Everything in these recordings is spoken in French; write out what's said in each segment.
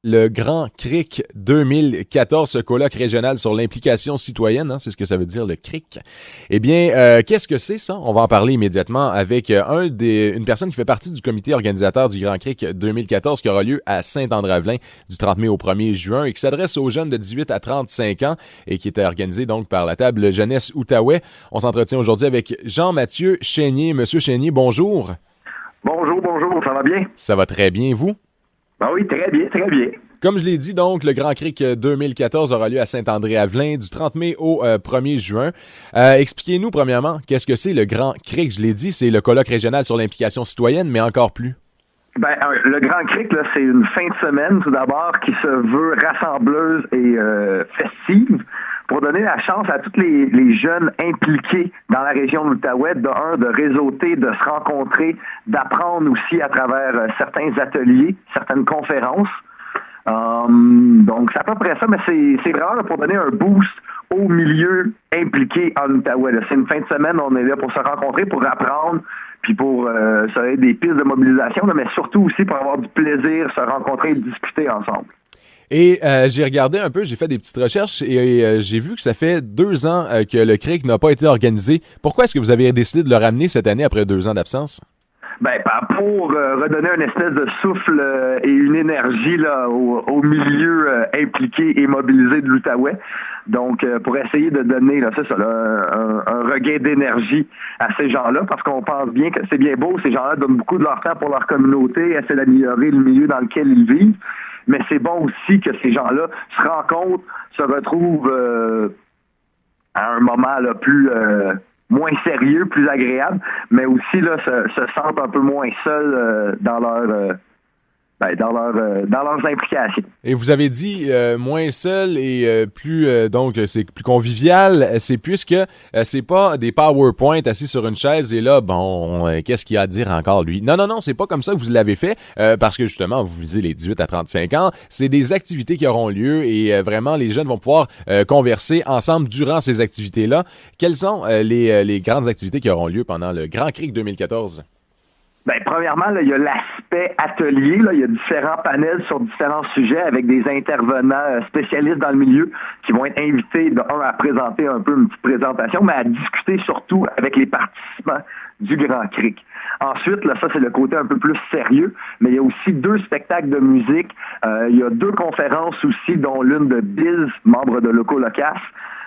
le Grand CRIC 2014, ce colloque régional sur l'implication citoyenne, hein, c'est ce que ça veut dire, le CRIC. Eh bien, qu'est-ce que c'est ça? On va en parler immédiatement avec une personne qui fait partie du comité organisateur du Grand CRIC 2014 qui aura lieu à Saint-André-Avelin du 30 mai au 1er juin et qui s'adresse aux jeunes de 18 à 35 ans et qui était organisé donc par la table Jeunesse Outaouais. On s'entretient aujourd'hui avec Jean-Mathieu Chénier. Monsieur Chénier, bonjour. Bonjour, ça va bien? Ça va très bien, vous? Ben oui, très bien. Comme je l'ai dit, donc, le Grand CRIC 2014 aura lieu à Saint-André-Avelin du 30 mai au 1er juin. Expliquez-nous, premièrement, qu'est-ce que c'est le Grand CRIC? Je l'ai dit, c'est le colloque régional sur l'implication citoyenne, mais encore plus. Ben, le Grand CRIC, là, c'est une fin de semaine, tout d'abord, qui se veut rassembleuse et festive pour donner la chance à tous les jeunes impliqués dans la région de l'Outaouais, de réseauter, de se rencontrer, d'apprendre aussi à travers certains ateliers, certaines conférences. Donc, c'est à peu près ça, mais c'est vraiment là, pour donner un boost au milieu impliqué en Outaouais. Là. C'est une fin de semaine, on est là pour se rencontrer, pour apprendre, puis pour ça va être des pistes de mobilisation, là, mais surtout aussi pour avoir du plaisir, se rencontrer et discuter ensemble. Et j'ai regardé un peu, j'ai fait des petites recherches et j'ai vu que ça fait 2 ans que le CRIC n'a pas été organisé. Pourquoi est-ce que vous avez décidé de le ramener cette année après 2 ans d'absence? Ben, pour redonner un espèce de souffle et une énergie là au milieu impliqué et mobilisé de l'Outaouais. Donc, pour essayer de donner là, un regain d'énergie à ces gens-là, parce qu'on pense bien que c'est bien beau, ces gens-là donnent beaucoup de leur temps pour leur communauté, essaient d'améliorer le milieu dans lequel ils vivent, mais c'est bon aussi que ces gens-là se rencontrent, se retrouvent à un moment là plus moins sérieux, plus agréable, mais aussi là se sentent un peu moins seuls dans leurs implications. Et vous avez dit moins seul et plus donc c'est plus convivial. C'est puisque c'est pas des PowerPoint assis sur une chaise et là bon qu'est-ce qu'il y a à dire encore lui. Non, c'est pas comme ça que vous l'avez fait parce que justement vous visez les 18 à 35 ans. C'est des activités qui auront lieu et vraiment les jeunes vont pouvoir converser ensemble durant ces activités-là. Quelles sont les grandes activités qui auront lieu pendant le Grand CRIC 2014? Ben, premièrement, là, il y a l'aspect atelier. Là, il y a différents panels sur différents sujets avec des intervenants spécialistes dans le milieu qui vont être invités, à présenter un peu une petite présentation, mais à discuter surtout avec les participants du Grand CRIC. Ensuite, là, ça, c'est le côté un peu plus sérieux, mais il y a aussi 2 spectacles de musique. Il y a 2 conférences aussi, dont l'une de Biz, membre de Loco Locas.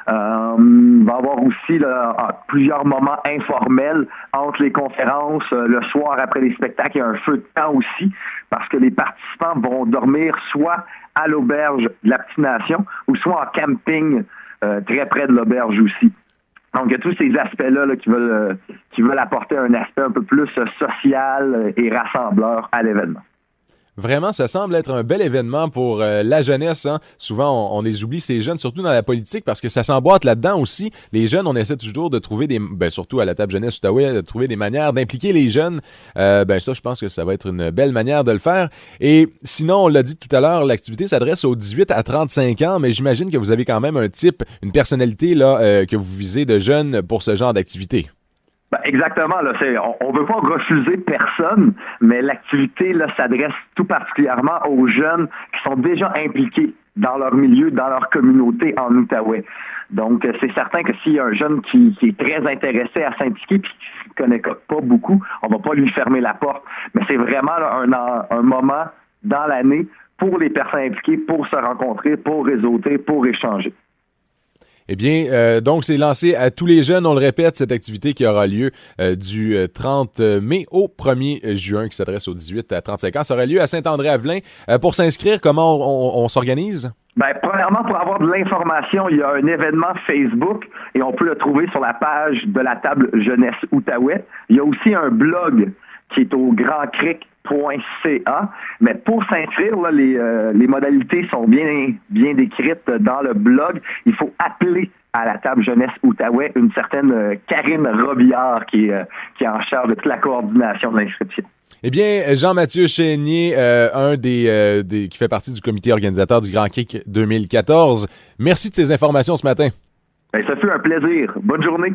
Il va y avoir aussi là, plusieurs moments informels entre les conférences. Le soir, après les spectacles, il y a un feu de camp aussi, parce que les participants vont dormir soit à l'auberge de la Petite Nation ou soit en camping très près de l'auberge aussi. Donc, il y a tous ces aspects-là là, qui veulent apporter un aspect un peu plus social et rassembleur à l'événement. Vraiment, ça semble être un bel événement pour la jeunesse. Hein. Souvent, on les oublie, ces jeunes, surtout dans la politique, parce que ça s'emboîte là-dedans aussi. Les jeunes, on essaie toujours de trouver surtout à la table Jeunesse Outaouais, de trouver des manières d'impliquer les jeunes. Ça, je pense que ça va être une belle manière de le faire. Et sinon, on l'a dit tout à l'heure, l'activité s'adresse aux 18 à 35 ans, mais j'imagine que vous avez quand même un type, une personnalité là que vous visez de jeunes pour ce genre d'activité. Ben exactement, là, on veut pas refuser personne, mais l'activité là s'adresse tout particulièrement aux jeunes qui sont déjà impliqués dans leur milieu, dans leur communauté en Outaouais. Donc, c'est certain que s'il y a un jeune qui est très intéressé à s'impliquer puis qui ne connaît pas beaucoup, on va pas lui fermer la porte. Mais c'est vraiment là, un moment dans l'année pour les personnes impliquées, pour se rencontrer, pour réseauter, pour échanger. Eh bien, donc, c'est lancé à tous les jeunes, on le répète, cette activité qui aura lieu du 30 mai au 1er juin, qui s'adresse aux 18 à 35 ans. Ça aura lieu à Saint-André-Avelin. Pour s'inscrire, comment on s'organise? Ben, premièrement, pour avoir de l'information, il y a un événement Facebook et on peut le trouver sur la page de la table Jeunesse Outaouais. Il y a aussi un blog qui est au grandcric.ca. Mais pour s'inscrire, là, les modalités sont bien décrites dans le blog. Il faut appeler à la table Jeunesse Outaouais une certaine Karine Robillard qui est en charge de toute la coordination de l'inscription. Eh bien, Jean-Mathieu Chénier, qui fait partie du comité organisateur du Grand CRIC 2014, merci de ces informations ce matin. Ben, ça fut un plaisir. Bonne journée.